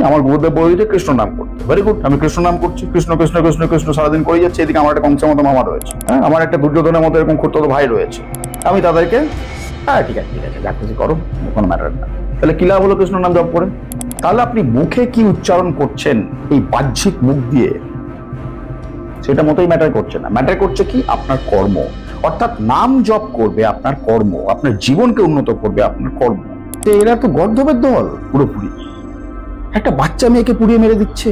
আমার গুরুদেব বলে দিচ্ছে কৃষ্ণ নাম করতে, ভেরি গুড, আমি কৃষ্ণ নাম করছি, কৃষ্ণ কৃষ্ণ কৃষ্ণ কৃষ্ণ সারাদিন করে যাচ্ছে। এদিকে আমার একটা কংসের মতো মামা রয়েছে, হ্যাঁ, আমার একটা দুর্যোধনের মতো এরকম খুঁড়তো ভাই রয়েছে। আমি তাদেরকে হ্যাঁ ঠিক আছে যা খুশি করো, কোনো ম্যাটার না। তাহলে কি লাভ হলো কৃষ্ণ নাম জপ করে? তাহলে আপনি মুখে কি উচ্চারণ করছেন এই বাহ্যিক মুখ দিয়ে, সেটা মতোই ম্যাটার করছে না। ম্যাটার করছে কি আপনার কর্ম। অর্থাৎ নাম জপ করবে আপনার কর্ম, আপনার জীবনকে উন্নত করবে আপনার কর্ম। এরা তো গর্ধবের দল পুরোপুরি। একটা বাচ্চা মেয়েকে পুড়িয়ে মেরে দিচ্ছে,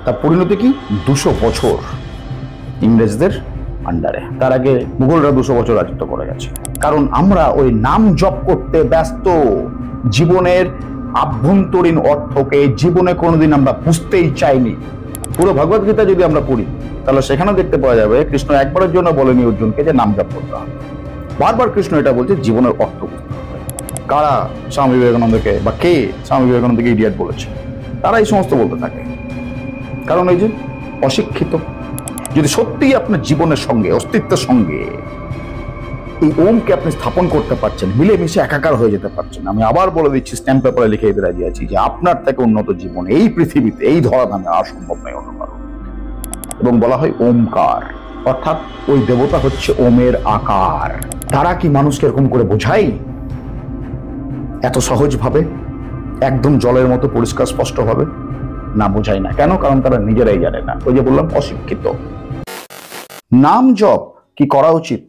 তার পরিণতি কি? 200 বছর ইংরেজদের আন্ডারে। তার আগে মুঘলরা 200 বছর রাজত্ব করে গেছে। কারণ আমরা ওই নাম জপ করতে ব্যস্ত। জীবনের আভ্যন্তরীণ অর্থকে জীবনে কোনোদিন আমরা বুঝতেই চাইনি। পুরো ভগবদ গীতা যদি আমরা পড়ি তাহলে সেখানেও দেখতে পাওয়া যাবে কৃষ্ণ একবারের জন্য বলেনি অর্জুনকে যে নাম জপ করতে হবে। বারবার কৃষ্ণ এটা বলছে জীবনের অর্থ বুঝতে হবে। কারা স্বামী বিবেকানন্দকে বা কে স্বামী বিবেকানন্দকে ইডিয়েট বলেছে? তারা এই সমস্ত বলতে থাকে। কারণ এই যে অশিক্ষিত। যদি সত্যিই আপনার জীবনের সঙ্গে, অস্তিত্বের সঙ্গে এই ওমকে আপনি স্থাপন করতে পারছেন, মিলেমিশে একাকার হয়ে যেতে পারছেন, আমি আবার বলে দিচ্ছি, স্ট্যাম্প পেপারে লিখে দিতে রাজি আছি যে আপনার থেকে উন্নত জীবন এই পৃথিবীতে, এই ধরাধামে আর সম্ভব নয় অন্য কারো। এবং বলা হয় ওমকার, অর্থাৎ ওই দেবতা হচ্ছে ওমের আকার। তারা কি মানুষকে এরকম করে বোঝায় এত সহজ ভাবে, একদম জলের মতো পরিষ্কার স্পষ্ট ভাবে? না, বোঝায় না। কেন? কারণ তারা নিজেরাই জানে না। ওই যে বললাম অশিক্ষিত। নাম জপ কি করা উচিত?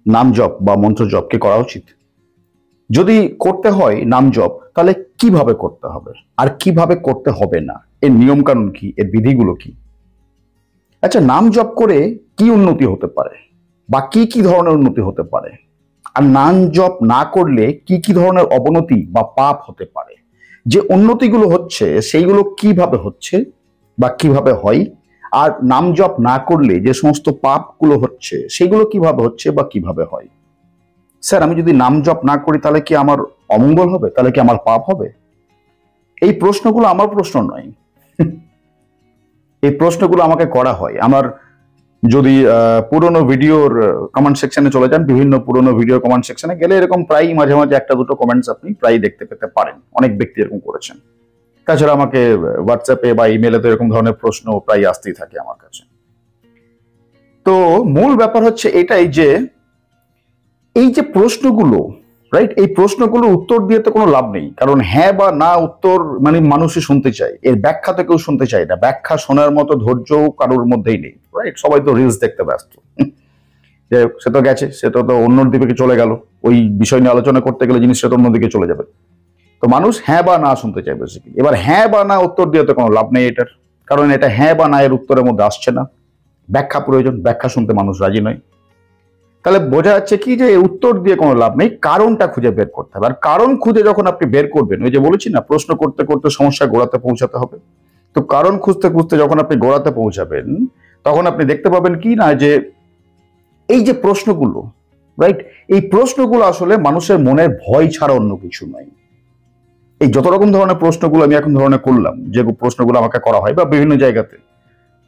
নাম জপ বা মন্ত্র জপ কি করা উচিত? যদি করতে হয় নাম জপ, তাহলে কিভাবে করতে হবে আর কিভাবে করতে হবে না, এর নিয়ম কানুন কি, এর বিধিগুলো কি? আচ্ছা, নাম জপ করে কি উন্নতি হতে পারে বা কি কি ধরনের উন্নতি হতে পারে, আর নাম জপ না করলে কি কি ধরনের অবনতি বা পাপ হতে পারে? যে উন্নতিগুলো হচ্ছে সেইগুলো কিভাবে হচ্ছে বা কিভাবে হয়, আর নাম জপ না করলে যে সমস্ত পাপগুলো হচ্ছে সেগুলো কিভাবে হচ্ছে বা কিভাবে হয়? স্যার, আমি যদি নাম জপ না করি তাহলে কি আমার অমঙ্গল হবে? তাহলে কি আমার পাপ হবে? এই প্রশ্নগুলো আমার প্রশ্ন নয়। এই প্রশ্নগুলো আমাকে করা হয়। আমার যদি পুরোনো ভিডিওর কমেন্ট সেকশনে চলে যান, বিভিন্ন পুরোনো ভিডিও কমেন্ট সেকশনে গেলে এরকম প্রায় মাঝে মাঝে একটা দুটো কমেন্টস আপনি প্রায় দেখতে পেতে পারেন। অনেক ব্যক্তি এরকম করেছেন। তাছাড়া আমাকে হোয়াটসঅ্যাপে বা ইমেলে তো এরকম ধরনের প্রশ্ন প্রায় আসতেই থাকে আমার কাছে। তো মূল ব্যাপার হচ্ছে এটাই যে এই যে প্রশ্নগুলো, রাইট, এই প্রশ্নগুলোর উত্তর দিয়ে তো কোনো লাভ নেই। কারণ হ্যাঁ বা না উত্তর মানে মানুষই শুনতে চায়, এর ব্যাখ্যা তো কেউ শুনতে চায় না। ব্যাখ্যা শোনার মতো ধৈর্য কারোর মধ্যেই নেই, রাইট? সবাই তো রিলস দেখতে ব্যস্ত। যে সে তো গেছে, সে তো অন্য দিকে চলে গেল, ওই বিষয় নিয়ে আলোচনা করতে গেলে জিনিসটা তো অন্যদিকে চলে যাবে। তো মানুষ হ্যাঁ বা না শুনতে চায় বেসিক্যালি। এবার হ্যাঁ বা না উত্তর দিয়ে তো কোনো লাভ নেই এটার, কারণ এটা হ্যাঁ বা না এর উত্তরের মধ্যে আসছে না। ব্যাখ্যা প্রয়োজন, ব্যাখ্যা শুনতে মানুষ রাজি নয়। তাহলে বোঝা যাচ্ছে কি যে উত্তর দিয়ে কোনো লাভ নেই, কারণটা খুঁজে বের করতে হবে। আর কারণ খুঁজে যখন আপনি বের করবেন, ওই যে বলেছি না, প্রশ্ন করতে করতে সমস্যা গোড়াতে পৌঁছাতে হবে। তো কারণ খুঁজতে খুঁজতে যখন আপনি গোড়াতে পৌঁছাবেন, তখন আপনি দেখতে পাবেন কি না যে এই যে প্রশ্নগুলো, রাইট, এই প্রশ্নগুলো আসলে মানুষের মনের ভয় ছাড়া অন্য কিছু নয়। এই যত রকম ধরনের প্রশ্নগুলো আমি এখন ধরনের করলাম, যে প্রশ্নগুলো আমাকে করা হয় বা বিভিন্ন জায়গাতে,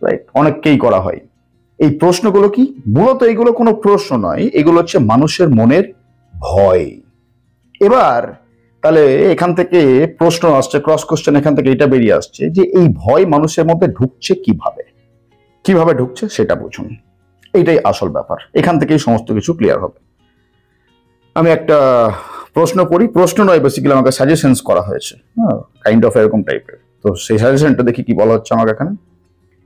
রাইট, অনেককেই করা হয়, এই প্রশ্নগুলো কি? মূলত এইগুলো কোনো প্রশ্ন নয়, এগুলো হচ্ছে মানুষের মনের ভয়। এবার তাহলে এখান থেকে প্রশ্ন আসছে, ক্রস কোশ্চেন এখান থেকে এটা বেরিয়ে আসছে যে এই ভয় মানুষের মধ্যে ঢুকছে কিভাবে, কিভাবে ঢুকছে সেটা বুঝুন। এইটাই আসল ব্যাপার। এখান থেকেই সমস্ত কিছু ক্লিয়ার হবে। আমি একটা প্রশ্ন করি, প্রশ্ন নয়, বেসিক্যালি আমাকে সাজেশনস করা হয়েছে, কাইন্ড অফ এরকম টাইপের। তো সেই সাজেশনটা দেখি কি বলা হচ্ছে আমাকে এখানে।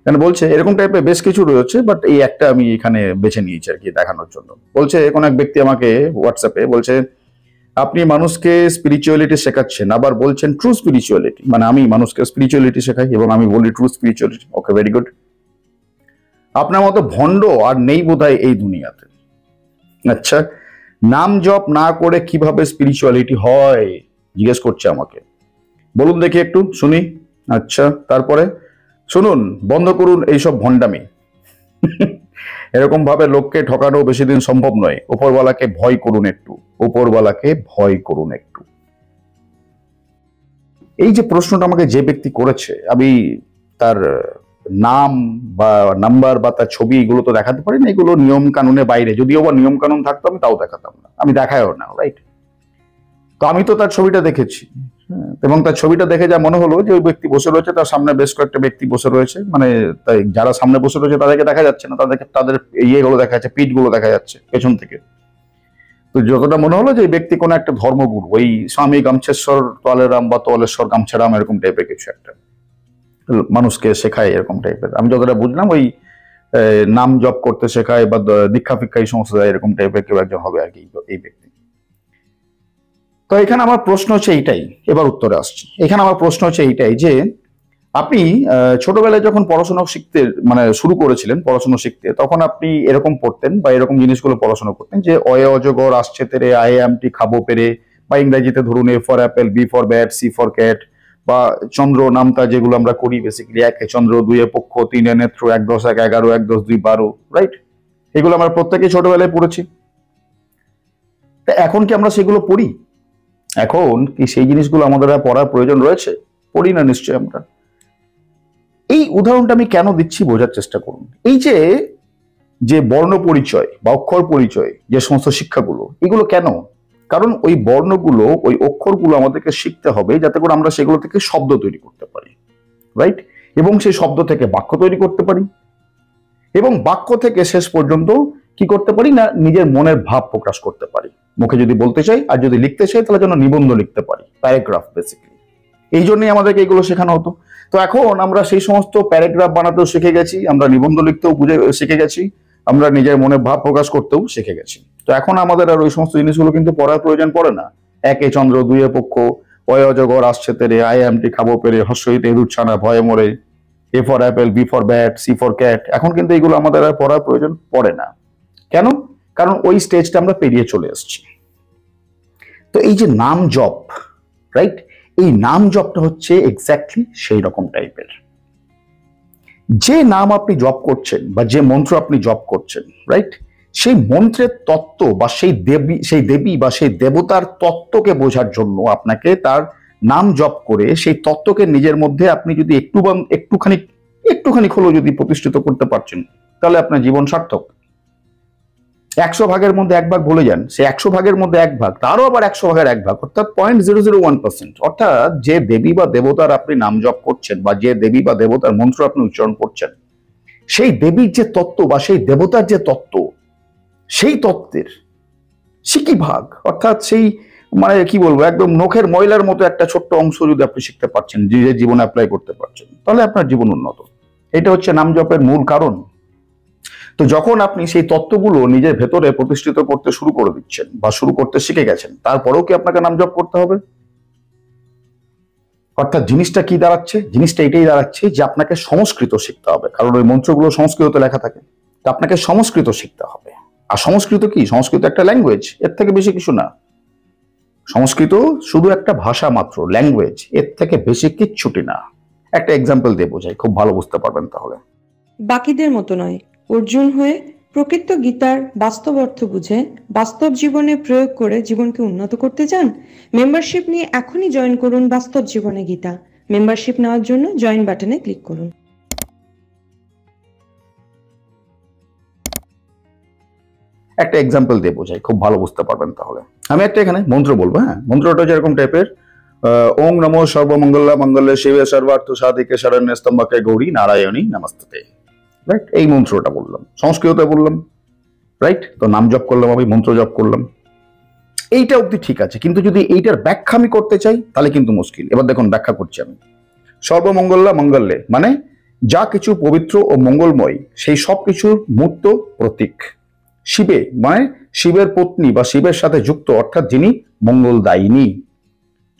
এখানে বলছে এরকম টাইপের বেশ কিছু রয়েছে, বাট এই একটা আমি এখানে বেছে নিয়েছি আর কি দেখানোর জন্য। বলছে কোন এক ব্যক্তি আমাকে হোয়াটসঅ্যাপে বলছে, আপনি মানুষকে স্পিরিচুয়ালিটি শেখাচ্ছেন, আবার বলছেন ট্রু স্পিরিচুয়ালিটি। মানে আমি মানুষকে স্পিরিচুয়ালিটি শেখাই এবং আমি বলি ট্রু স্পিরিচুয়ালিটি। ওকে, ভেরি গুড। আপনার মতো ভণ্ড আর নেই বোধহয় এই দুনিয়াতে। আচ্ছা, নাম জপ না করে কিভাবে স্পিরিচুয়ালিটি হয় জিজ্ঞেস করছে আমাকে। বলুন দেখি একটু শুনি। আচ্ছা, তারপরে শুনুন, বন্ধ করুন এইসব ভণ্ডামি। এরকম ভাবে লোককে ঠকানো বেশি দিন সম্ভব নয়। উপরওয়ালাকে ভয় করুন একটু, উপরওয়ালাকে ভয় করুন একটু। এই যে প্রশ্নটা আমাকে যে ব্যক্তি করেছে, আমি তার নাম বা নাম্বার বা তার ছবি এগুলো তো দেখাতে পারি না, এগুলো নিয়ম কানুনের বাইরে। যদিও বা নিয়ম কানুন থাকতো আমি তাও দেখাতাম না, আমি দেখাইও না, রাইট? তো আমি তো তার ছবিটা দেখেছি, এবং তার ছবিটা দেখে যা মনে হলো যে ওই ব্যক্তি বসে রয়েছে, তার সামনে বেশ কয়েকটা ব্যক্তি বসে রয়েছে, মানে তাই যারা সামনে বসে রয়েছে তাদেরকে দেখা যাচ্ছে না, তাদের ইয়েগুলো দেখা যাচ্ছে, পিঠ গুলো দেখা যাচ্ছে পেছন থেকে। তো যতটা মনে হলো যে এই ব্যক্তি কোনো একটা ধর্মগুরু, ওই স্বামী গামছেশ্বর তোয়ালেরাম বা তোয়ালেশ্বর গামছারাম এরকম টাইপের কিছু একটা মানুষকে শেখায় এরকম টাইপের। আমি যতটা বুঝলাম ওই নাম জপ করতে শেখায় বা দীক্ষা ফিক্ষা এই সমস্ত দেয় এরকম টাইপের কেউ একজন হবে আর কি এই ব্যক্তি। তো এখানে আমার প্রশ্ন হচ্ছে এইটাই, এবার উত্তরে আসছি। এখানে আমার প্রশ্ন হচ্ছে এইটাই যে আপনি ছোটবেলায় যখন পড়াশোনা শিখতে মানে শুরু করেছিলেন পড়াশোনা শিখতে, তখন আপনি এরকম পড়তেন বা এরকম জিনিসগুলো পড়াশোনা করতেন যে অয়ে অজগর আসছে তেরে, আই আমটি খাবো পেরে, বা ইংরেজিতে ধরুন A for apple, B for bat, C for cat, বা চন্দ্র নামতা যেগুলো আমরা করি বেসিক্যালি, একে চন্দ্র, দুইয়ে পক্ষ, তিনে নেত্র, 1 10 1 11, 1 10 2 12, রাইট? এগুলো আমরা প্রত্যেকেই ছোটবেলায় পড়েছি। তা এখন কি আমরা সেগুলো পড়ি? এখন কি সেই জিনিসগুলো আমাদের পড়ার প্রয়োজন রয়েছে? পড়ি না নিশ্চয়ই আমরা। এই উদাহরণটা আমি কেন দিচ্ছি বোঝার চেষ্টা করুন। এই যে যে বর্ণ পরিচয় বা অক্ষর পরিচয় যে সমস্ত শিক্ষাগুলো, এগুলো কেন? কারণ ওই বর্ণগুলো, ওই অক্ষরগুলো আমাদেরকে শিখতে হবে যাতে করে আমরা সেগুলো থেকে শব্দ তৈরি করতে পারি, রাইট? এবং সেই শব্দ থেকে বাক্য তৈরি করতে পারি, এবং বাক্য থেকে শেষ পর্যন্ত কি করতে পারি না নিজের মনের ভাব প্রকাশ করতে পারি। মুখে যদি বলতে চাই আর যদি লিখতে চাই তাহলে যেন নিবন্ধ লিখতে পারি, প্যারাগ্রাফ বেসিক্যালি। এই জন্যই আমাদেরকে এগুলো শেখানো হতো। তো এখন আমরা সেই সমস্ত প্যারাগ্রাফ বানাতেও শিখে গেছি, আমরা নিবন্ধ লিখতেও শিখে গেছি, আমরা নিজের মনে ভাব প্রকাশ করতেও শিখে গেছি। তো এখন আমাদের আর ওই সমস্ত জিনিসগুলো কিন্তু পড়ার প্রয়োজন পড়ে না। একে চন্দ্র, দুইয়ে পক্ষ, অয় অজগর আসছে তেরে, আই আমটি খাবো পেরে, হর্ষইতে ইঁদুরছানা ভয়ে মরে, A for apple, B for bat, C for cat, এখন কিন্তু এগুলো আমাদের আর পড়ার প্রয়োজন পড়ে না। কেন? কারণ ওই স্টেজটা আমরা পেরিয়ে চলে এসেছি। তো এই যে নাম জপ, রাইট, এই নাম জপটা হচ্ছে এক্স্যাক্টলি সেই রকম টাইপের। যে নাম আপনি জপ করছেন বা যে মন্ত্র আপনি জপ করছেন, রাইট, সেই মন্ত্রের তত্ত্ব বা সেই দেবী বা সেই দেবতার তত্ত্বকে বোঝার জন্য আপনাকে তার নাম জপ করে সেই তত্ত্বকে নিজের মধ্যে আপনি যদি একটুখানি হলেও যদি প্রতিষ্ঠিত করতে পারছেন, তাহলে আপনার জীবন সার্থক। 100 ভাগের মধ্যে 1 ভাগ ভুলে যান, সে 100 ভাগের মধ্যে 1 ভাগ, তারও আবার 100 ভাগের 1 ভাগ, অর্থাৎ 0.001%। অর্থাৎ যে দেবী বা দেবতার আপনি নাম জপ করছেন বা যে দেবী বা দেবতার মন্ত্র আপনি উচ্চারণ করছেন, সেই দেবীর যে তত্ত্ব বা সেই দেবতার যে তত্ত্ব, সেই তত্ত্বের সিকি ভাগ, অর্থাৎ সেই মানে কি বলবো, একদম নখের ময়লার মতো একটা ছোট্ট অংশ যদি আপনি শিখতে পারছেন, যে জীবনে অ্যাপ্লাই করতে পারছেন, তাহলে আপনার জীবন উন্নত। এটা হচ্ছে নাম জপের মূল কারণ। তো যখন আপনি সেই তত্ত্বগুলো নিজের ভেতরে প্রতিষ্ঠিত করতে শুরু করে দিচ্ছেন বা শুরু করতে শিখে গেছেন, তারপরেও কি আপনাকে নাম জপ করতে হবে? অর্থাৎ জিনিসটা কি দাঁড়াচ্ছে? জিনিসটা এটাই দাঁড়াচ্ছে যে আপনাকে সংস্কৃত শিখতে হবে, কারণ ওই মন্ত্রগুলো সংস্কৃততে লেখা থাকে। তো আপনাকে সংস্কৃত শিখতে হবে। আর সংস্কৃত কি? সংস্কৃত একটা ল্যাঙ্গুয়েজ, এর থেকে বেশি কিছু না। সংস্কৃত শুধু একটা ভাষা মাত্র, ল্যাঙ্গুয়েজ, এর থেকে বেশি কিচ্ছুটি না। একটা এক্সাম্পল দিয়ে বোঝাই, খুব ভালো বুঝতে পারবেন তাহলে। বাকিদের মতো নয়, অর্জুন হয়ে প্রকৃত গীতার বাস্তব অর্থ বুঝে বাস্তব জীবনে প্রয়োগ করে জীবনকে উন্নত করতে চান? মেম্বারশিপ নিয়ে এখনই জয়েন করুন বাস্তব জীবনে গীতা। মেম্বারশিপ নেওয়ার জন্য জয়েন বাটনে ক্লিক করুন। একটা এক্সাম্পল দিয়ে বোঝাই, খুব ভালো বুঝতে পারবেন তাহলে। আমি একটা এখানে মন্ত্র বলবো, হ্যাঁ, মন্ত্রটা যেরকম টাইপের, ওং নমো সর্বমঙ্গলা মঙ্গলে শিবে সর্বার্থ সাধিকে শরণ্যে স্তম্ভকে গৌরী নারায়ণী নমস্তুতে, রাইট? এই মন্ত্রটা বললাম, সংস্কৃততে বললাম, রাইট? তো নাম জপ করলাম, আমি মন্ত্র জপ করলাম, এইটা অব্দি ঠিক আছে। কিন্তু যদি এইটার ব্যাখ্যা আমি করতে চাই তাহলে কিন্তু মুশকিল। এবার দেখুন ব্যাখ্যা করছি আমি। সর্বমঙ্গলা মঙ্গলে মানে যা কিছু পবিত্র ও মঙ্গলময় সেই সব কিছুর মূর্ত প্রতীক। শিবে মানে শিবের পত্নী বা শিবের সাথে যুক্ত, অর্থাৎ যিনি মঙ্গলদায়িনী।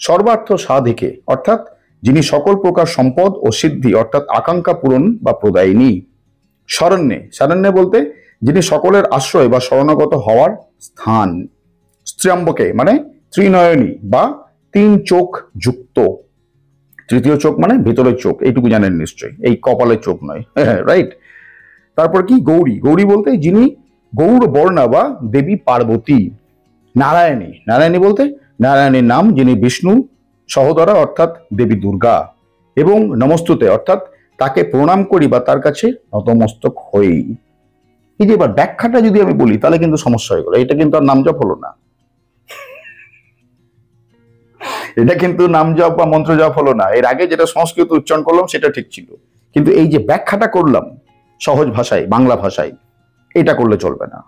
সর্বার্থ সাধিকে অর্থাৎ যিনি সকল প্রকার সম্পদ ও সিদ্ধি অর্থাৎ আকাঙ্ক্ষা পূরণ বা প্রদায়িনী। শরণ্যে, শরণ্যে বলতে যিনি সকলের আশ্রয় বা শরণাগত হওয়ার স্থান। স্ত্র্যম্বকে মানে ত্রিনয়নী বা 3 চোখ যুক্ত। তৃতীয় চোখ মানে ভিতরের চোখ, এইটুকু জানেন নিশ্চয়ই, এই কপালের চোখ নয়, রাইট? তারপর কি গৌরী, গৌরী বলতে যিনি গৌর বর্ণা বা দেবী পার্বতী। নারায়ণী, নারায়ণী বলতে নারায়ণীর নাম যিনি বিষ্ণু সহোদরা অর্থাৎ দেবী দুর্গা। এবং নমস্তুতে অর্থাৎ তাকে প্রণাম করি বা তার কাছে নতমস্তক হই। এই যে এবার ব্যাখ্যাটা যদি আমি বলি তাহলে কিন্তু সমস্যা হয়ে গেল, এটা কিন্তু আর নাম জপ হলো না। এটা কিন্তু নাম জপ বা মন্ত্র জপ হলো না। এর আগে যেটা সংস্কৃত উচ্চারণ করলাম সেটা ঠিক ছিল, কিন্তু এই যে ব্যাখ্যাটা করলাম সহজ ভাষায়, বাংলা ভাষায়, এটা করলে চলবে না।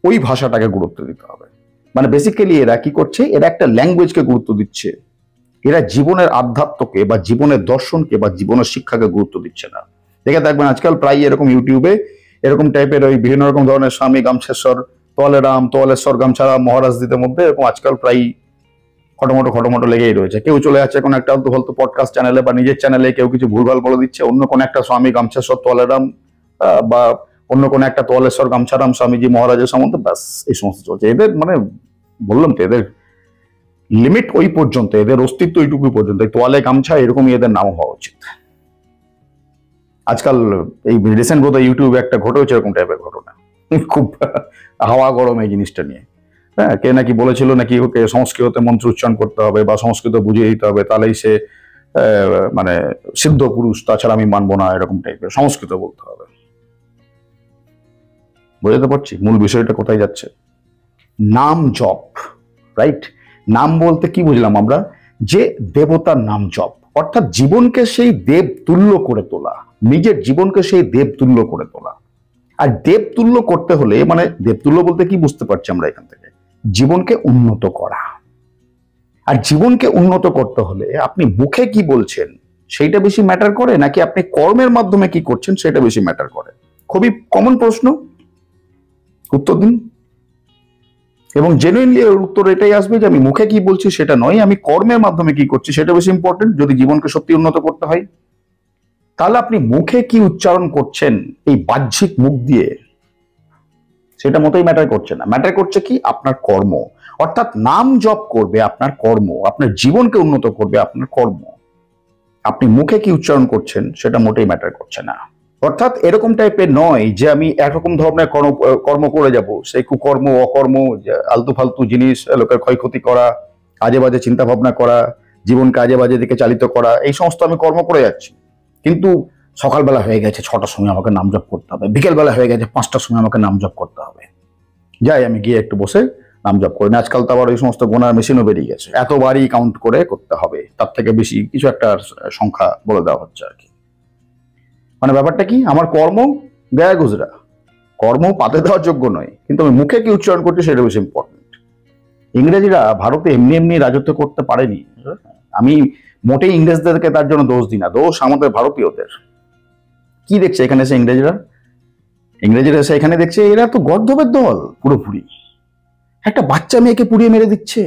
ওই ভাষাটাকে গুরুত্ব দিতে হবে। মানে বেসিক্যালি এরা কি করছে, এরা একটা ল্যাঙ্গুয়েজকে গুরুত্ব দিচ্ছে, এরা জীবনের আধ্যাত্মকে বা জীবনের দর্শনকে বা জীবনের শিক্ষাকে গুরুত্ব দিচ্ছে না। দেখে থাকবেন আজকাল প্রায় এরকম ইউটিউবে এরকম টাইপের ওই বিভিন্ন রকম ধরনের স্বামী গামছেশ্বর, তোয়ালে রাম, তোয়ালেশ্বর, গামছারাম, মহারাজদের মধ্যে এরকম আজকাল প্রায় খটোমটো লেগেই রয়েছে। কেউ চলে যাচ্ছে কোনো একটা আলতু ফালতু পডকাস্ট চ্যানেলে বা নিজের চ্যানেলে, কেউ কিছু ভুলভাল বলে দিচ্ছে, অন্য কোনো একটা স্বামী গামছেশ্বর, তোয়ালেরাম বা অন্য কোনো একটা তোয়ালেশ্বর, গামছারাম, স্বামীজি মহারাজের সম্বন্ধে, ব্যাস এই সমস্ত চলছে। এদের মানে বললাম তো, এদের লিমিট ওই পর্যন্ত, এদের অস্তিত্ব এইটুকু পর্যন্ত। তোয়ালে গামছা এরকমই এদের নাম হওয়া উচিত। আজকাল এই রিসেন্ট বোধহয় ইউটিউবে একটা ঘটেছে এরকম টাইপের ঘটনা, খুব হাওয়া গরম এই জিনিসটা নিয়ে। হ্যাঁ, কে নাকি বলেছিল নাকি ওকে সংস্কৃতে মন্ত্র উচ্চারণ করতে হবে বা সংস্কৃত বুঝিয়ে দিতে হবে, তাহলেই সে মানে সিদ্ধ পুরুষ, তাছাড়া আমি মানবো না, এরকম টাইপের সংস্কৃত বলতে হবে। বুঝতে পারছি মূল বিষয়টা কোথায় যাচ্ছে। নাম জপ, রাইট? নাম বলতে কি বুঝলাম আমরা, যে দেবতার নাম জপ, অর্থাৎ জীবনকে সেই দেব তুল্য করে তোলা, নিজের জীবনকে সেই দেব তুল্য করে তোলা। আর দেব তুল্য করতে হলে, মানে দেব তুল্য বলতে কি বুঝতে পারছি আমরা এখান থেকে, জীবনকে উন্নত করা। আর জীবনকে উন্নত করতে হলে আপনি মুখে কি বলছেন সেইটা বেশি ম্যাটার করে, নাকি আপনি কর্মের মাধ্যমে কি করছেন সেটা বেশি ম্যাটার করে? খুবই কমন প্রশ্ন, উত্তর দিন। এবং জেনুইনলি এর উত্তর এটাই আসবে যে আমি মুখে কি বলছি সেটা নয়, আমি কর্মের মাধ্যমে কি করছি সেটা বেশি ইম্পর্টেন্ট। যদি জীবনকে সত্যি উন্নত করতে হয়, তাহলে আপনি মুখে কি উচ্চারণ করছেন এই বাহ্যিক মুখ দিয়ে, সেটা মোটেই ম্যাটার করছে না। ম্যাটার করছে কি আপনার কর্ম, অর্থাৎ নাম জপ করবে আপনার কর্ম, আপনার জীবনকে উন্নত করবে আপনার কর্ম। আপনি মুখে কি উচ্চারণ করছেন সেটা মোটেই ম্যাটার করছে না। অর্থাৎ এরকম টাইপের নয় যে আমি একরকম ধরনের কর্ম করে যাব, সেই কুকর্ম, অকর্ম, আলতু ফালতু জিনিস, লোকের ক্ষয়ক্ষতি করা, আজে বাজে চিন্তা ভাবনা করা, জীবনকে আজে বাজে দিকে চালিত করা, এই সমস্ত আমি কর্ম করে যাচ্ছি। কিন্তু সকালবেলা হয়ে গেছে 6টার সময় আমাকে নাম জপ করতে হবে, বিকেলবেলা হয়ে গেছে 5টার সময় আমাকে নাম জপ করতে হবে, যাই আমি গিয়ে একটু বসে নাম জপ করি না। আজকাল তো আবার ওই সমস্ত গোনার মেশিনও বেরিয়ে গেছে, এতবারই কাউন্ট করে করতে হবে, তার থেকে বেশি কিছু একটা সংখ্যা বলে দেওয়া হচ্ছে আর কি। মানে ব্যাপারটা কি, আমার কর্ম গায়ে গুজরা, কর্ম পাতে দেওয়ার যোগ্য নয়, কিন্তু আমি মুখে কি উচ্চারণ করছি সেটা বেশি ইম্পর্টেন্ট। ইংরেজরা ভারতে এমনি এমনি রাজত্ব করতে পারেনি। আমি মোটেই ইংরেজদেরকে তার জন্য দোষ দিই না, দোষ আমাদের ভারতীয়দের। কি দেখছে এখানে এসে ইংরেজরা? ইংরেজরা এসে এখানে দেখছে এরা তো গর্দভের দল পুরোপুরি, একটা বাচ্চা মেয়েকে পুড়িয়ে মেরে দিচ্ছে।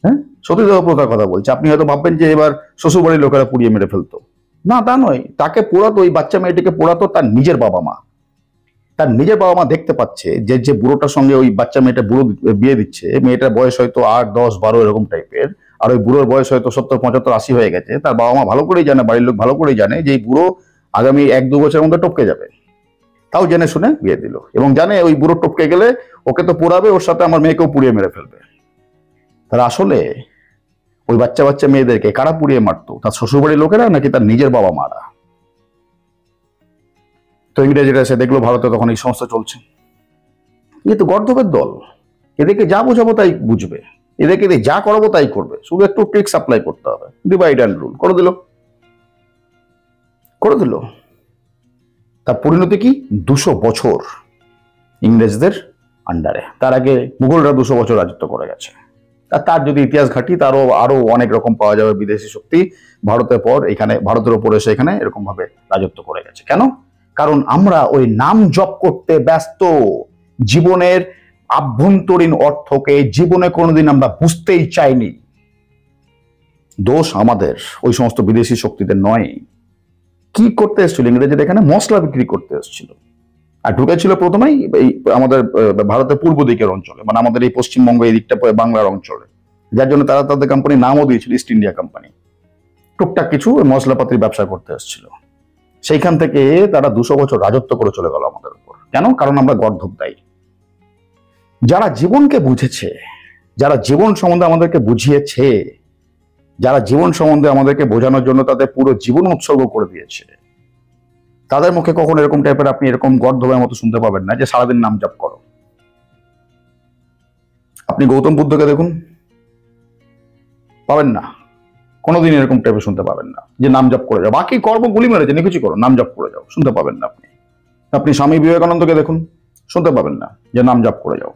হ্যাঁ, সতীদাহ প্রথার কথা বলছে। আপনি হয়তো ভাববেন যে এবার শ্বশুরবাড়ির লোকেরা পুড়িয়ে মেরে ফেলতো, না তা নয়। তাকে পোড়াতো, ওই বাচ্চা মেয়েটিকে পোড়াতো তার নিজের বাবা মা। তার নিজের বাবা মা দেখতে পাচ্ছে যে যে বুড়োটার সঙ্গে ওই বাচ্চা মেয়েটা বুড়ো বিয়ে দিচ্ছে, মেয়েটার বয়স হয়তো 8, 10, 12 এরকম টাইপের, আর ওই বুড়োর বয়স হয়তো 70, 75, 80 হয়ে গেছে। তার বাবা মা ভালো করেই জানে, বাড়ির লোক ভালো করেই জানে যে এই বুড়ো আগামী 1-2 বছরের মধ্যে টপকে যাবে, তাও জেনে শুনে বিয়ে দিল। এবং জানে ওই বুড়ো টপকে গেলে ওকে তো পোড়াবে, ওর সাথে আমার মেয়েকেও পুড়িয়ে মেরে ফেলবে। তার আসলে ওই বাচ্চা বাচ্চা মেয়েদেরকে কারা পুড়িয়ে মারতো? তার শ্বশুরবাড়ির লোকেরা নাকি তার নিজের বাবা মারা? তো ইংরেজরা এসে দেখলো ভারতে তখন এই সমস্যা চলছে, এ তো গর্দভের দল, এদেরকে যা বোঝাবো তাই বুঝবে, এদেরকে যা করাবো তাই করবে, শুধু একটু ট্রিক্স অ্যাপ্লাই করতে হবে। ডিভাইড অ্যান্ড রুল করে দিল, করে দিল। তার পরিণতি কি? 200 বছর ইংরেজদের আন্ডারে। তার আগে মুঘলরা 200 বছর রাজত্ব করে গেছে। তার যদি ইতিহাস ঘাটি, তারও আরো অনেক রকম পাওয়া যাবে বিদেশি শক্তি ভারতের পর এখানে, ভারতের উপর এসে এখানে এরকম ভাবে রাজত্ব করে গেছে। কেন? কারণ আমরা ওই নাম জপ করতে ব্যস্ত, জীবনের আভ্যন্তরীণ অর্থকে জীবনে কোনোদিন আমরা বুঝতেই চাইনি। দোষ আমাদের, ওই সমস্ত বিদেশি শক্তিদের নয়। কি করতে এসেছিল ইংরেজরা? এখানে মশলা বিক্রি করতে এসেছিল, আর ঢুকেছিল প্রথমেই এই আমাদের ভারতের পূর্ব দিকের অঞ্চলে, মানে আমাদের এই পশ্চিমবঙ্গ এই দিকটা বাংলার অঞ্চলে, যার জন্য তারা তাদের কোম্পানির নামও দিয়েছিল ইস্ট ইন্ডিয়া কোম্পানি। টুকটাক কিছু মশলাপাতির ব্যবসা করতে এসেছিল। সেইখান থেকে তারা 200 বছর রাজত্ব করে চলে গেল আমাদের উপর। কেন? কারণ আমরা গর্ধব দায়ী। যারা জীবনকে বুঝেছে, যারা জীবন সম্বন্ধে আমাদেরকে বুঝিয়েছে, যারা জীবন সম্বন্ধে আমাদেরকে বোঝানোর জন্য তাদের পুরো জীবন উৎসর্গ করে দিয়েছে, তাদের মুখে কখনো এরকম টাইপের আপনি এরকম গর্ধবের মতো শুনতে পাবেন না যে সারাদিন নাম জপ করো। আপনি গৌতম বুদ্ধকে দেখুন, পাবেন না, কোনোদিন এরকম টাইপের শুনতে পাবেন না যে নাম জপ করে যাও, বাকি কর্ম গুলি মেরেছে নিকুচি করো, নাম জপ করে যাও, শুনতে পাবেন না। আপনি স্বামী বিবেকানন্দকে দেখুন, শুনতে পাবেন না যে নাম জপ করে যাও।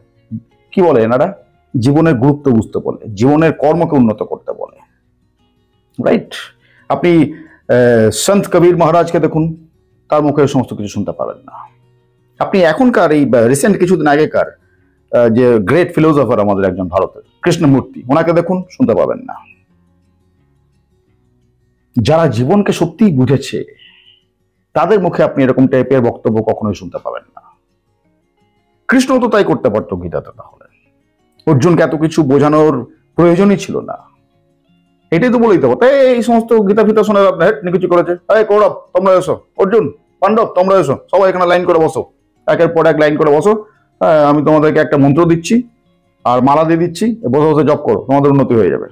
কি বলে এনারা? জীবনের গুরুত্ব বুঝতে বলে, জীবনের কর্মকে উন্নত করতে বলে, রাইট? আপনি সন্ত কবির মহারাজকে দেখুন, তার মুখে সমস্ত কিছু শুনতে পাবেন না। আপনি এখনকার এই রিসেন্ট কিছুদিন আগেকার যে গ্রেট ফিলোসফার আমাদের একজন ভারতের কৃষ্ণমূর্তি, ওনাকে দেখুন, শুনতে পাবেন না। যারা জীবনকে সত্যিই বুঝেছে তাদের মুখে আপনি এরকম টাইপের বক্তব্য কখনোই শুনতে পাবেন না। কৃষ্ণ তো তাই করতে পারতো গীতাতে, তাহলে অর্জুনকে এত কিছু বোঝানোর প্রয়োজনই ছিল না। এটাই তো বলেই দেবো, তাই এই সমস্ত গীতা ফিতা শোনার আপনার নিকুচি করেছে। এই কৌরব তোমরা এসো, অর্জুন পাণ্ডব তোমরা এসো, সবাই এখানে লাইন করে বসো, একের পর এক লাইন করে বসো। আমি তোমাদেরকে একটা মন্ত্র দিচ্ছি আর মালা দিয়ে দিচ্ছি, বসে বসে জপ করো, তোমাদের উন্নতি হয়ে যাবে।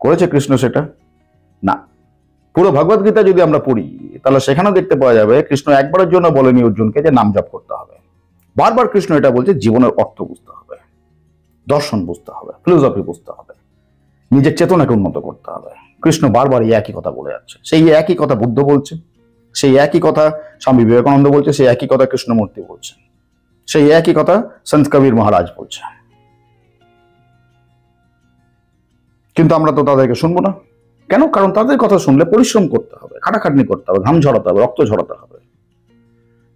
করেছে কৃষ্ণ সেটা? না। পুরো ভগবত গীতা যদি আমরা পড়ি তাহলে সেখানে দেখতে পাওয়া যাবে কৃষ্ণ একবারের জন্য বলেনি অর্জুনকে যে নাম জপ করতে হবে। বারবার কৃষ্ণ এটা বলছে জীবনের অর্থ বুঝতে হবে, দর্শন বুঝতে হবে, ফিলোসফি বুঝতে হবে, নিজের চেতনাকে উন্নত করতে হবে। কৃষ্ণ বারবার এই একই কথা বলে যাচ্ছে, সেই একই কথা বুদ্ধ বলছে, সেই একই কথা স্বামী বিবেকানন্দ বলছে, সেই একই কথা কৃষ্ণমূর্তি বলছে, সেই একই কথা সন্ত কবির মহারাজ বলছে। কিন্তু আমরা তো তাদেরকে শুনবো না। কেন? কারণ তাদের কথা শুনলে পরিশ্রম করতে হবে, খাটাখাটনি করতে হবে, ঘাম ঝরাতে হবে, রক্ত ঝরাতে হবে।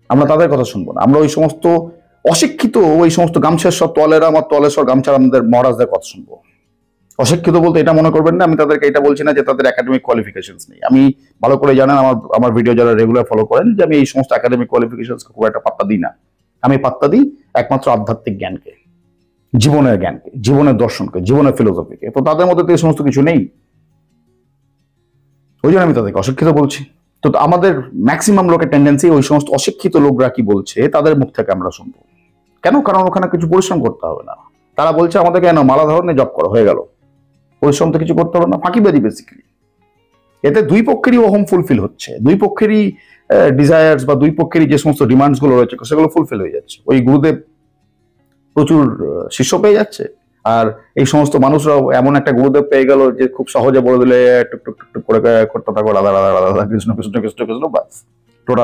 আমরা তাদের কথা শুনবো না। আমরা ওই সমস্ত অশিক্ষিত, ওই সমস্ত গামছেশ্বর তোয়ালেরা, আমার তোয়ালেশ্বর গামছার আমাদের মহারাজদের কথা শুনবো। অশিক্ষিত বলতে এটা মনে করবেন না আমি তাদেরকে এটা বলছি না যে তাদের একাডেমিক কোয়ালিফিকেশনস নেই। আমি ভালো করে জানেন, আমার ভিডিও যারা রেগুলার ফলো করেন, যে আমি এই সমস্ত একাডেমিক কোয়ালিফিকেশনস খুব একটা পাত্তা দিই না। আমি পাত্তা দিই একমাত্র আধ্যাত্মিক জ্ঞানকে, জীবনের জ্ঞানকে, জীবনের দর্শনকে, জীবনের ফিলোসফিকে। তো তাদের মধ্যে তো এই সমস্ত কিছু নেই, ওই জন্য আমি তাদেরকে অশিক্ষিত বলছি। তো আমাদের ম্যাক্সিমাম লোকের টেন্ডেন্সি ওই সমস্ত অশিক্ষিত লোকরা কি বলছে তাদের মুখ থেকে আমরা শুনবো। কেন? কারণ ওখানে কিছু পরিশ্রম করতে হবে না। তারা বলছে আমাদেরকে কেন মালা ধরনের জব করো, হয়ে গেল, পরিশ্রম তো কিছু করতে হবে না, ফাঁকিবাজি বেসিক্যালি। এতে দুই পক্ষেরই অহম ফুলফিল হচ্ছে, দুই পক্ষেরই ডিজায়ার্স বা দুই পক্ষেরই যে সমস্ত ডিমান্ডস গুলো রয়েছে সেগুলো ফুলফিল হয়ে যাচ্ছে। ওই গুরুদেব প্রচুর শিষ্য পেয়ে যাচ্ছে, আর এই সমস্ত মানুষরাও এমন একটা গুরুদেব পেয়ে গেল যে খুব সহজে বলে দিলে টুক টুক টুক টুক করে করতে থাকো রাধা রাধা রাধা কৃষ্ণ কৃষ্ণ কৃষ্ণ কৃষ্ণ, বাস টোটা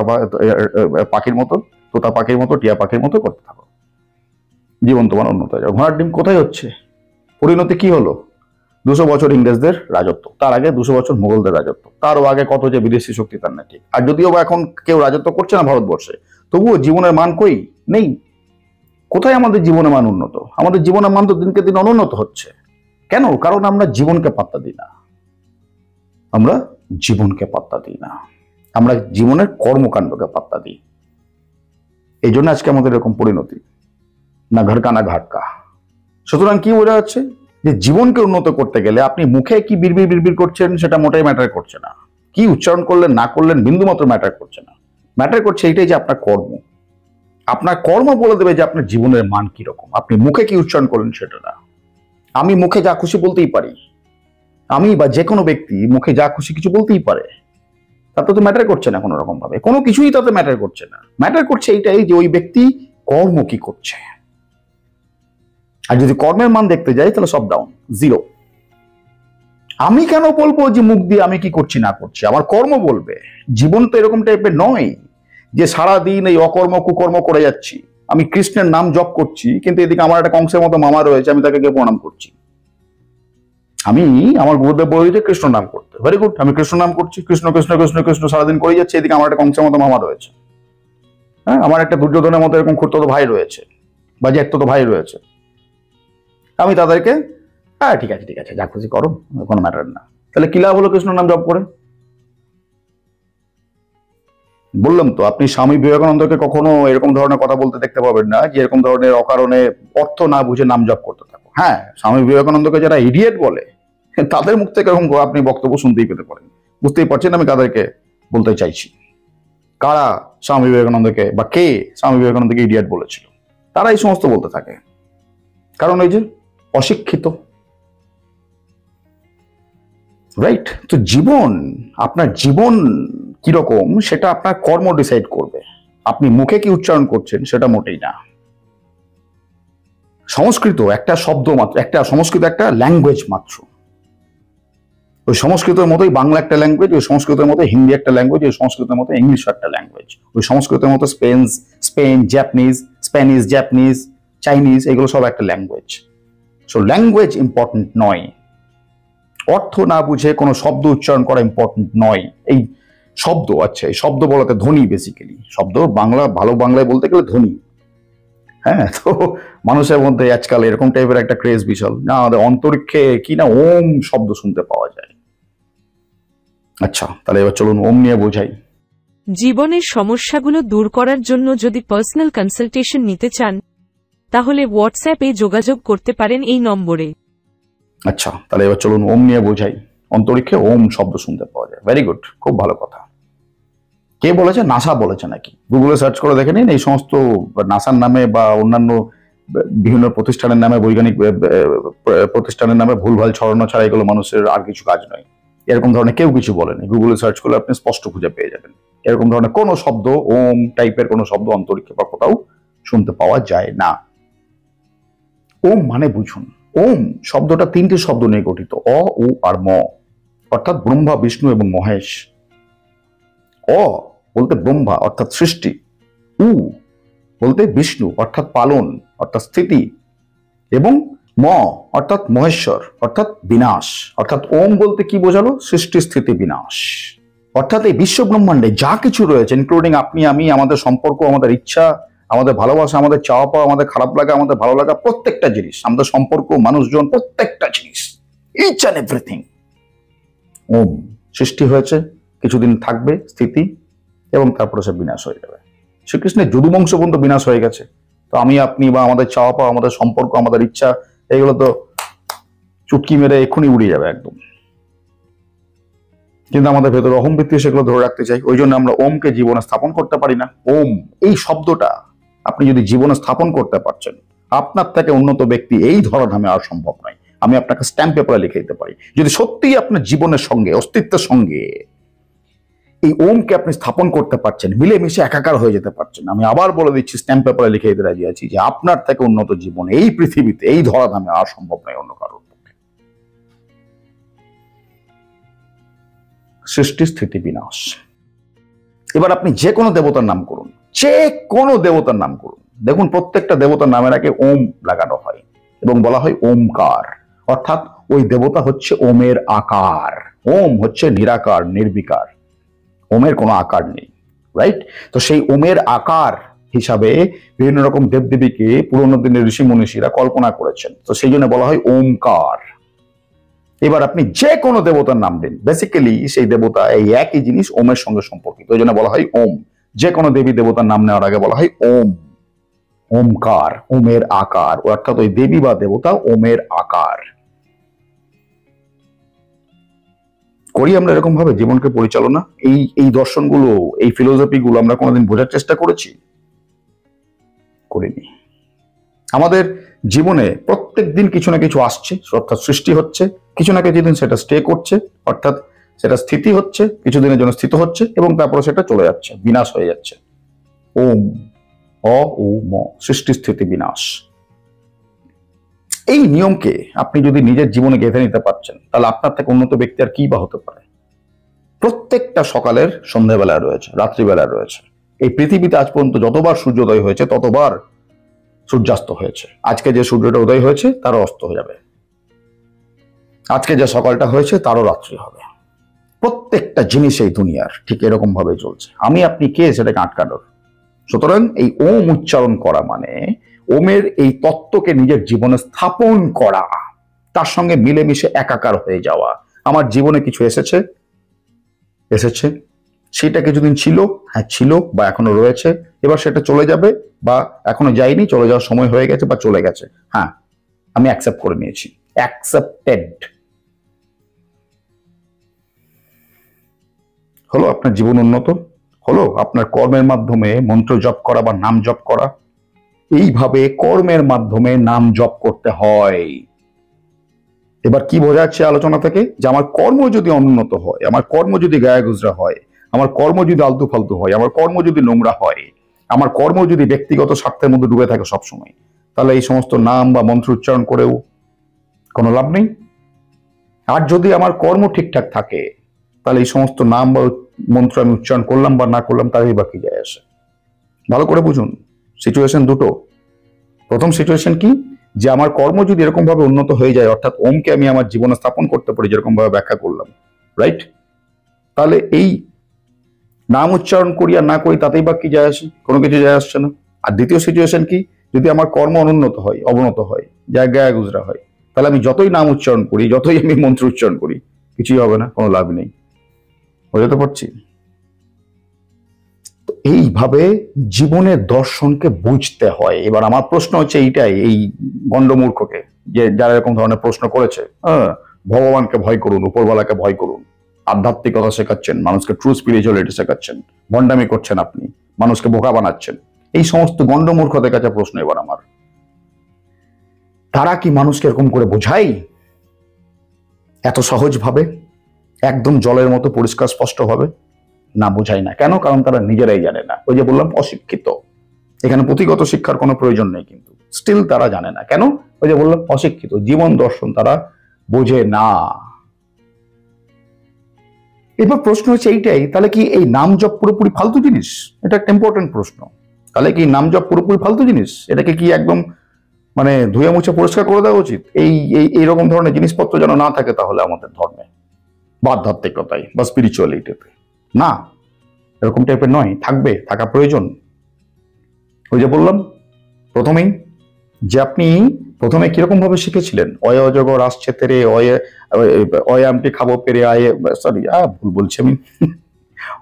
পাখির মতো, তোতা পাখির মতো, টিয়া পাখির মতো করতে থাকো, জীবন তোমার উন্নত হয়ে যাবে। ঘোড়ার ডিম কোথায় হচ্ছে? পরিণতি কি হলো? 200 বছর ইংরেজদের রাজত্ব, তার আগে 200 বছর মুঘলদের রাজত্ব, তারও আগে কত যে বিদেশি শক্তি তার না ঠিক। আর যদিও বা এখন কেউ রাজত্ব করছে না ভারতবর্ষে, তবুও জীবনের মান কই নেই। কোথায় আমাদের জীবনের মান উন্নত? আমাদের জীবনের মান তো দিনকে দিন অনুন্নত হচ্ছে। কেন? কারণ আমরা জীবনকে পাত্তা দিই না, আমরা জীবনকে পাত্তা দিই না, আমরা জীবনের কর্মকাণ্ডকে পাত্তা দিই। এই জন্য আজকে আমাদের এরকম পরিণতি, না ঘরকা না ঘাটকা। সুতরাং কি বোঝা যাচ্ছে? যে জীবনকে উন্নত করতে গেলে আপনি মুখে কি বিড়বিড় বিড়বিড় করছেন সেটা মোটেই ম্যাটার করছে না, কি উচ্চারণ করলেন না করলেন বিন্দুমাত্র ম্যাটার করছে না। ম্যাটার করছে এইটাই যে আপনার কর্ম, আপনার কর্ম বলে দেবে যে আপনার জীবনের মান কিরকম। আপনি মুখে কি উচ্চারণ করলেন সেটা না। আমি মুখে যা খুশি বলতেই পারি, আমি বা যে কোনো ব্যক্তি মুখে যা খুশি কিছু বলতেই পারে, তাতে তো ম্যাটার করছে না কোনো রকম ভাবে, কোনো কিছুই তাতে ম্যাটার করছে না। ম্যাটার করছে এইটাই যে ওই ব্যক্তি কর্ম কি করছে। আর যদি কর্মের মান দেখতে যাই তাহলে সব ডাউন, জিরো। আমি কেন বলবো যে মুখ দিয়ে আমি কি করছি না করছি? আমার কর্ম বলবে। জীবন তো এরকম টাইপের নয় যে সারাদিন এই অকর্ম কুকর্ম করে যাচ্ছি। আমি কৃষ্ণের নাম জপ করছি, কিন্তু এদিকে আমার একটা কংসের মতো মামা রয়েছে, আমি তাকে গিয়ে প্রণাম করছি। আমি আমার গুরুদেব বলেছে কৃষ্ণ নাম করতে, ভেরি গুড, আমি কৃষ্ণ নাম করছি, কৃষ্ণ কৃষ্ণ কৃষ্ণ কৃষ্ণ সারাদিন করে যাচ্ছে, এদিকে আমার একটা কংসের মতো মামা রয়েছে, হ্যাঁ, আমার একটা দুর্যোধনের মতো এরকম খুঁড়তো ভাই রয়েছে বা জ্যাঠতো ভাই রয়েছে। আমি তাদেরকে হ্যাঁ ঠিক আছে ঠিক আছে যা খুশি করো, কোনো ম্যাটার না। তাহলে কি লাভ হলো কৃষ্ণ নাম জপ করে? বললাম তো, আপনি স্বামী বিবেকানন্দকে কখনো এরকম ধরনের কথা বলতে দেখতে পাবেন না যে এরকম ধরনের অকারণে অর্থ না বুঝে নাম জপ করতে থাকো। হ্যাঁ, স্বামী বিবেকানন্দকে যারা ইডিয়েট বলে তাদের মুখ থেকে এরকম আপনি বক্তব্য শুনতেই পেতে পারেন। বুঝতেই পারছেন আমি কাদেরকে বলতে চাইছি, কারা স্বামী বিবেকানন্দকে বা কে স্বামী বিবেকানন্দকে ইডিয়েট বলেছিল। তারা এই সমস্ত বলতে থাকে, কারণ ওই যে অশিক্ষিত, রাইট? তো জীবন, আপনার জীবন কিরকম সেটা আপনার কর্ম ডিসাইড করবে। আপনি মুখে কি উচ্চারণ করছেন সেটা মোটেই না। সংস্কৃত একটা শব্দ মাত্র, সংস্কৃত একটা ল্যাঙ্গুয়েজ মাত্র। ওই সংস্কৃতের মতোই বাংলা একটা ল্যাঙ্গুয়েজ, ওই সংস্কৃতের মতো হিন্দি একটা ল্যাঙ্গুয়েজ, ওই সংস্কৃতের মতো ইংলিশ একটা ল্যাঙ্গুয়েজ, ওই সংস্কৃতের মতো স্প্যানিশ, জাপানিজ, চাইনিজ, এগুলো সব একটা ল্যাঙ্গুয়েজ। সো ল্যাঙ্গুয়েজ ইম্পর্টেন্ট নয়, অর্থ না বুঝে কোনো শব্দ উচ্চারণ করা ইম্পর্টেন্ট নয়। এই শব্দ, আচ্ছা এই শব্দ বলাতে ধ্বনি, বেসিক্যালি শব্দ বাংলা, ভালো বাংলায় বলতে গেলে ধ্বনি। হ্যাঁ, তো মানুষের মধ্যে আজকাল এরকম টাইপের একটা ক্রেজ বিশাল, না আমাদের অন্তরিক্ষে কি না ওম শব্দ শুনতে পাওয়া যায়। আচ্ছা, তাহলে এবার চলুন ওম নিয়ে বোঝাই। জীবনের সমস্যাগুলো দূর করার জন্য যদি পার্সোনাল কনসালটেশন নিতে চান তাহলে হোয়াটসঅ্যাপে যোগাযোগ করতে পারেন এই নম্বরে। আচ্ছা, তাহলে এবার চলুন ওম নিয়ে বোঝাই। অন্তরিক্ষে ওম শব্দ শুনতে পাওয়া যায়, ভেরি গুড, খুব ভালো কথা। কে বলেছে? নাসা বলেছে নাকি? গুগলে সার্চ করে দেখে নিন। এই সমস্ত নাসার নামে বা অন্যান্য বিভিন্ন প্রতিষ্ঠানের নামে, বৈজ্ঞানিক প্রতিষ্ঠানের নামে ভুলভাল ছড়ানো ছাড়া এগুলো মানুষের আর কিছু কাজ নয়। এরকম ধরনের কেউ কিছু বলেনি। গুগলে সার্চ করলে আপনি স্পষ্ট খুঁজে পেয়ে যাবেন। এরকম ধরনের কোনো শব্দ, ওম টাইপের কোনো শব্দ অন্তরিক্ষে বা কোথাও শুনতে পাওয়া যায় না। ওম মানে বুঝুন, ওম শব্দটা তিনটি শব্দ নিয়ে গঠিত, অ, উ আর ম, অর্থাৎ ব্রহ্মা, বিষ্ণু এবং মহেশ। অ বলতে ব্রহ্মা অর্থাৎ সৃষ্টি, উ বলতে বিষ্ণু অর্থাৎ পালন অর্থাৎ স্থিতি, এবং ম অর্থাৎ মহেশ্বর অর্থাৎ বিনাশ। অর্থাৎ ওম বলতে কি বোঝালো? সৃষ্টি, স্থিতি, বিনাশ। অর্থাৎ এই বিশ্ব ব্রহ্মাণ্ডে যা কিছু রয়েছে, ইনক্লুডিং আপনি আমি, আমাদের সম্পর্ক, আমাদের ইচ্ছা, আমাদের ভালোবাসা, আমাদের চাওয়া পাওয়া, আমাদের খারাপ লাগা, আমাদের ভালো লাগা, প্রত্যেকটা জিনিস, আমাদের সম্পর্ক, মানুষজন, প্রত্যেকটা জিনিস, ইচ অ্যান্ড এভরিথিং ওম। সৃষ্টি হয়েছে, কিছুদিন থাকবে স্থিতি, এবং তারপরে সে বিনাশ হয়ে যাবে। শ্রীকৃষ্ণের যদুবংশ পর্যন্ত বিনাশ হয়ে গেছে। তো আমি আপনি বা আমাদের চাওয়া পাওয়া, আমাদের সম্পর্ক, আমাদের ইচ্ছা, এগুলো তো চুটকি মেরে এক্ষুনি উড়িয়ে যাবে একদম। কিন্তু আমাদের ভেতরে অহংবৃত্তি সেগুলো ধরে রাখতে চাই। ওই জন্য আমরা ওমকে জীবনে স্থাপন করতে পারি না। ওম এই শব্দটা আপনি যদি জীবনে স্থাপন করতে পারছেন, আপনার থেকে উন্নত ব্যক্তি এই ধরাধামে আর সম্ভব নয়। আমি আপনাকে স্ট্যাম্প পেপারে লিখে দিতে পারি, যদি সত্যিই আপনার জীবনের সঙ্গে, অস্তিত্বের সঙ্গে এই ওমকে আপনি স্থাপন করতে পারছেন, মিলেমিশে একাকার হয়ে যেতে পারছেন, আমি আবার বলে দিচ্ছি, স্ট্যাম্প পেপারে লিখে দিতে রাজি আছি যে আপনার থেকে উন্নত জীবন এই পৃথিবীতে, এই ধরাধামে আর সম্ভব নয় অন্য কারোর পক্ষে। সৃষ্টি, স্থিতি, বিনাশ। এবার আপনি যে কোনো দেবতার নাম করুন, যে কোনো দেবতার নাম করুন, দেখুন প্রত্যেকটা দেবতার নামের আগে ওম লাগানো হয় এবং বলা হয় ওমকার। অর্থাৎ ওই দেবতা হচ্ছে ওমের আকার। ওম হচ্ছে নিরাকার, নির্বিকার, ওমের কোনো আকার নেই, রাইট? তো সেই ওমের আকার হিসাবে বিভিন্ন রকম দেবদেবীকে পুরোনো দিনের ঋষি মনীষীরা কল্পনা করেছেন। তো সেই জন্য বলা হয় ওমকার। এবার আপনি যে কোনো দেবতার নাম দিন, বেসিক্যালি সেই দেবতা এই একই জিনিস ওমের সঙ্গে সম্পর্কিত, ওই জন্য বলা হয় ওম। যে কোনো দেবী দেবতার নাম নেওয়ার আগে বলা হয় ওম, ওমকার, ওমের আকার, অর্থাৎ ওই দেবী বা দেবতা ওমের আকার। করি আমরা এরকম ভাবে জীবনকে পরিচালনা? এই দর্শনগুলো, এই ফিলোসফি গুলো আমরা কোনোদিন বোঝার চেষ্টা করেছি? করিনি। আমাদের জীবনে প্রত্যেক দিন কিছু না কিছু আসছে, অর্থাৎ সৃষ্টি হচ্ছে, কিছু না কিছু দিন সেটা স্টে করছে, অর্থাৎ সেটা স্থিতি হচ্ছে, কিছুদিনের জন্য স্থিত হচ্ছে, এবং তারপরে সেটা চলে যাচ্ছে, বিনাশ হয়ে যাচ্ছে। ওম, অ, উ, ম, সৃষ্টি, স্থিতি, বিনাশ। এই নিয়মকে আপনি যদি নিজের জীবনে গেঁথে নিতে পারছেন, তাহলে আপনার থেকে উন্নত ব্যক্তি আর কি বা হতে পারে? প্রত্যেকটা সকালের সন্ধ্যাবেলায় রয়েছে, রাত্রিবেলায় রয়েছে। এই পৃথিবীতে আজ পর্যন্ত যতবার সূর্যোদয় হয়েছে ততবার সূর্যাস্ত হয়েছে। আজকে যে সূর্যটা উদয় হয়েছে তারও অস্ত হয়ে যাবে, আজকে যে সকালটা হয়েছে তারও রাত্রি হবে। প্রত্যেকটা জিনিস এই দুনিয়ার ঠিক এরকম ভাবে চলছে। আমি আপনি কে সেটাকে আটকানোর? সুতরাং এই ওম উচ্চারণ করা মানে ওমের এই তত্ত্বকে নিজের জীবনে স্থাপন করা, তার সঙ্গে মিলেমিশে একাকার হয়ে যাওয়া। আমার জীবনে কিছু এসেছে, সেটা কিছুদিন ছিল, হ্যাঁ ছিল, বা এখনো রয়েছে, এবার সেটা চলে যাবে, বা এখনো যায়নি, চলে যাওয়ার সময় হয়ে গেছে বা চলে গেছে, হ্যাঁ আমি অ্যাকসেপ্ট করে নিয়েছি, অ্যাকসেপ্টেড। হলো আপনার জীবন উন্নত, হলো আপনার কর্মের মাধ্যমে মন্ত্র জপ করা বা নাম জপ করা। এইভাবে কর্মের মাধ্যমে নাম জপ করতে হয়। এবার কি বোঝা যাচ্ছে আলোচনা থেকে? যে আমার কর্ম যদি অনুন্নত হয়, আমার কর্ম যদি গায়ে গুজরা হয়, আমার কর্ম যদি আলতু ফালতু হয়, আমার কর্ম যদি নোংরা হয়, আমার কর্ম যদি ব্যক্তিগত স্বার্থের মধ্যে ডুবে থাকে সবসময়, তাহলে এই সমস্ত নাম বা মন্ত্র উচ্চারণ করেও কোনো লাভ নেই। আর যদি আমার কর্ম ঠিকঠাক থাকে তাহলে এই সমস্ত নাম বা মন্ত্র আমি উচ্চারণ করলাম বা না করলাম তারই বাকি যায় আসে। ভালো করে বুঝুন, সিচুয়েশন দুটো। প্রথম সিচুয়েশন কি, যে আমার কর্ম যদি এরকম ভাবে উন্নত হয়ে যায়, অর্থাৎ ওমকে আমি আমার জীবনে স্থাপন করতে পারি যেরকম ভাবে ব্যাখ্যা করলাম, রাইট, তাহলে এই নাম উচ্চারণ করি আর না করি তাতেই বা কি যায় আসে, কোনো কিছু যায় আসছে না। আর দ্বিতীয় সিচুয়েশন কি, যদি আমার কর্ম অনুন্নত হয়, অবনত হয়, জায়গায় গুজরা হয়, তাহলে আমি যতই নাম উচ্চারণ করি, যতই আমি মন্ত্র উচ্চারণ করি, কিছুই হবে না, কোনো লাভ নেই। বুঝতে পারছি? তো এইভাবে জীবনের দর্শনকে বুঝতে হয়। এবার আমার প্রশ্ন হচ্ছে এইটাই, এই গন্ডমূর্খকে, যে যারা এরকম ধরনের প্রশ্ন করেছে, ভগবানকে ভয় করুন, উপরওয়ালাকে ভয় করুন, আধ্যাত্মিকতা শেখাচ্ছেন, মানুষকে ট্রু স্পিরিচুয়ালিটি শেখাচ্ছেন, ভণ্ডামি করছেন আপনি, মানুষকে বোকা বানাচ্ছেন, এই সমস্ত গন্ডমূর্খদের কাছে প্রশ্ন এবার আমার, তারা কি মানুষকে এরকম করে বোঝায় এত সহজ ভাবে, একদম জলের মতো পরিষ্কার স্পষ্ট ভাবে? না, বোঝায় না। কেন? কারণ তারা নিজেরাই জানে না। ওই যে বললাম, অশিক্ষিত। এখানে পুঁথিগত শিক্ষার কোনো প্রয়োজন নেই, কিন্তু স্টিল তারা জানে না। কেন? ওই যে বললাম, অশিক্ষিত। জীবন দর্শন তারা বোঝে না। এবার প্রশ্ন হচ্ছে এইটাই, তাহলে কি এই নাম জপ পুরোপুরি ফালতু জিনিস? এটা একটা ইম্পর্টেন্ট প্রশ্ন। তাহলে কি নাম জপ পুরোপুরি ফালতু জিনিস? এটাকে কি একদম মানে ধুয়ে মুছে পরিষ্কার করে দেওয়া উচিত? এইরকম ধরনের জিনিসপত্র যেন না থাকে তাহলে আমাদের ধর্মে বা আধ্যাত্মিকতায় বা স্পিরিচুয়ালিটিতে। না, এরকম টাইপের নয়, থাকবে, থাকা প্রয়োজন। ওই যে বললাম প্রথমেই, যে আপনি প্রথমে কিরকম ভাবে শিখেছিলেন, অয় অজগর আসছে তেরে, অয় আমটি খাবো পেরে, সরি ভুল বলছি আমি,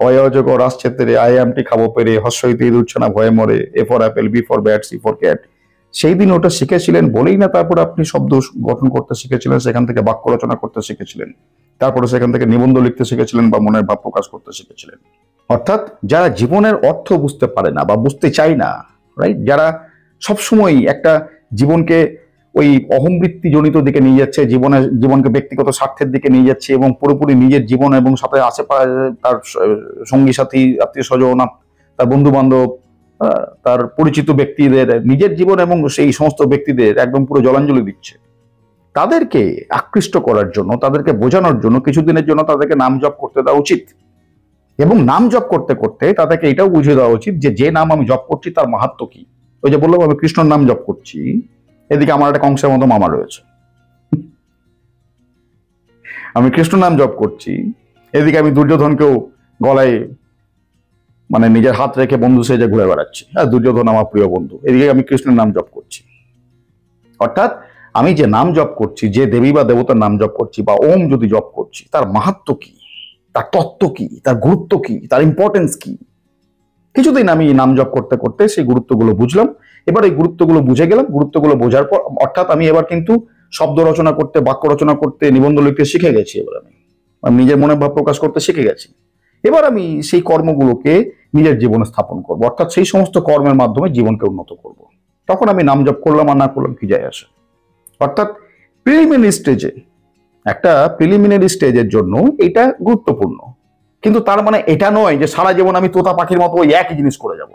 অয় অজগর আসছে তেরে, আমটি খাবো পেরে, হর্ষইতে ইঁদুর ছানা ভয়ে মরে, A for apple, B for bat, C for cat. সেই দিন ওটা শিখেছিলেন বলেই না তারপর আপনি শব্দ গঠন করতে শিখেছিলেন, সেখান থেকে বাক্য রচনা করতে শিখেছিলেন, তারপরে সেখান থেকে নিবন্ধ লিখতে শিখেছিলেন বা মনের ভাব প্রকাশ করতে শিখেছিলেন। অর্থাৎ যারা জীবনের অর্থ বুঝতে পারে না বা বুঝতে চায় না, রাইট, যারা সবসময় একটা জীবনকে ওই অহংবৃত্তি জনিত দিকে নিয়ে যাচ্ছে, জীবনকে ব্যক্তিগত স্বার্থের দিকে নিয়ে যাচ্ছে এবং পুরোপুরি নিজের জীবন এবং সাথে আশেপাশে তার সঙ্গী সাথী, আত্মীয় স্বজন, তার বন্ধু বান্ধব, তার পরিচিত ব্যক্তিদের নিজের জীবন এবং সেই সমস্ত ব্যক্তিদের একদম পুরো জলাঞ্জলি দিচ্ছে, তাদেরকে আকৃষ্ট করার জন্য, তাদেরকে বোঝানোর জন্য কিছুদিনের জন্য তাদেরকে নাম জপ করতে দেওয়া উচিত। এবং নাম জপ করতে করতে তাদেরকে এটাও বুঝিয়ে দেওয়া উচিত যে নাম আমি জপ করছি তার মাহাত্ম্য কি। ওই যে বললাম, আমি কৃষ্ণর নাম জপ করছি, এদিকে আমার একটা কংসের মতো মামা রয়েছে। আমি কৃষ্ণ নাম জপ করছি, এদিকে আমি দুর্যোধনকেও গলায় মানে নিজের হাত রেখে বন্ধু সেজে ঘুরে বেড়াচ্ছি। হ্যাঁ, দুর্যোধন আমার প্রিয় বন্ধু, এদিকে আমি কৃষ্ণের নাম জপ করছি। অর্থাৎ আমি যে নাম জপ করছি, যে দেবী বা দেবতার নাম জপ করছি বা ওম যদি জপ করছি, তার মাহাত্ম্য কি, তার তত্ত্ব কি, তার গুরুত্ব কি, তার ইম্পর্টেন্স কি। কিছুদিন আমি নাম জপ করতে করতে সেই গুরুত্বগুলো বুঝলাম। এবার এই গুরুত্বগুলো বুঝে গেলাম, গুরুত্বগুলো বোঝার পর অর্থাৎ আমি এবার কিন্তু শব্দ রচনা করতে, বাক্য রচনা করতে, নিবন্ধ লিখতে শিখে গেছি। এবার আমি নিজের মনের ভাব প্রকাশ করতে শিখে গেছি। এবার আমি সেই কর্মগুলোকে নিজের জীবনে স্থাপন করব, অর্থাৎ সেই সমস্ত কর্মের মাধ্যমে জীবনকে উন্নত করব। তখন আমি নাম জপ করলাম আর না করলাম কি যায় আসে। অর্থাৎ প্রিলিমিনারি স্টেজে, একটা প্রিলিমিনারি স্টেজের জন্য এটা গুরুত্বপূর্ণ, কিন্তু তার মানে এটা নয় যে সারা জীবন আমি তোতা পাখির মতো ওই একই জিনিস করে যাব।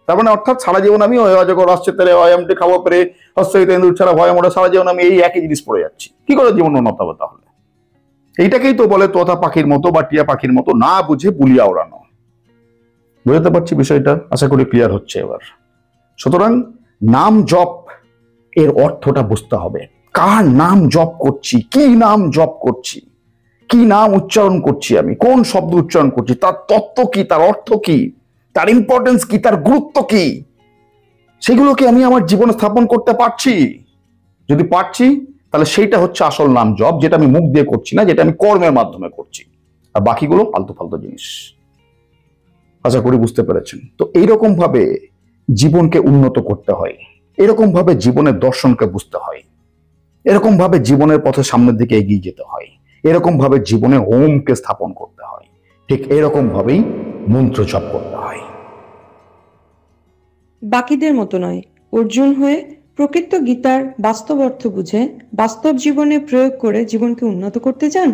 তার মানে অর্থাৎ সারা জীবন আমি ওই অজগর আসছে তেরে, আমটি খাবো পেরে, হর্ষইতে ইঁদুর ছানা ভয়ে মরে, সারা জীবন আমি এই একই জিনিস পড়ে যাচ্ছি। কি করে জীবন উন্নত হবে তাহলে? এইটাকেই তো বলে তোতা পাখির মতো বা টিয়া পাখির মতো না বুঝে বুলিয়া ওড়ানো। বুঝতে পারছি বিষয়টা, আশা করি ক্লিয়ার হচ্ছে এবার। সুতরাং নাম জপ এর অর্থটা বুঝতে হবে। কার নাম জপ করছি, কি নাম জপ করছি, কি নাম উচ্চারণ করছি, আমি কোন শব্দ উচ্চারণ করছি, তার তত্ত্ব কি, তার অর্থ কি, তার ইম্পর্টেন্স কি, তার গুরুত্ব কি, সেগুলোকে আমি আমার জীবনে স্থাপন করতে পারছি। যদি পারছি তাহলে সেইটা হচ্ছে আসল নাম জপ, যেটা আমি মুখ দিয়ে করছি না, যেটা আমি কর্মের মাধ্যমে করছি। আর বাকিগুলো ফালতু ফালতু জিনিস। আশা করি বুঝতে পেরেছেন। তো এইরকম ভাবে জীবনকে উন্নত করতে হয়, এরকম ভাবে জীবনের দর্শনকে বুঝতে হয়, এরকম ভাবে জীবনের পথে সামনের দিকে এগিয়ে যেতে হয়, এরকম ভাবে জীবনে ওমকে স্থাপন করতে হয়, ঠিক এরকম ভাবেই মন্ত্র জপ করতে হয়। বাকিদের মতো নয়, অর্জুন হয়ে প্রকৃত গীতার বাস্তব অর্থ বুঝে বাস্তব জীবনে প্রয়োগ করে জীবনকে উন্নত করতে চান?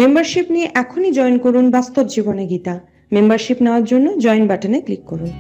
মেম্বারশিপ নিয়ে এখনই জয়েন করুন বাস্তব জীবনে গীতা। মেম্বারশিপ নেওয়ার জন্য জয়েন বাটনে ক্লিক করুন।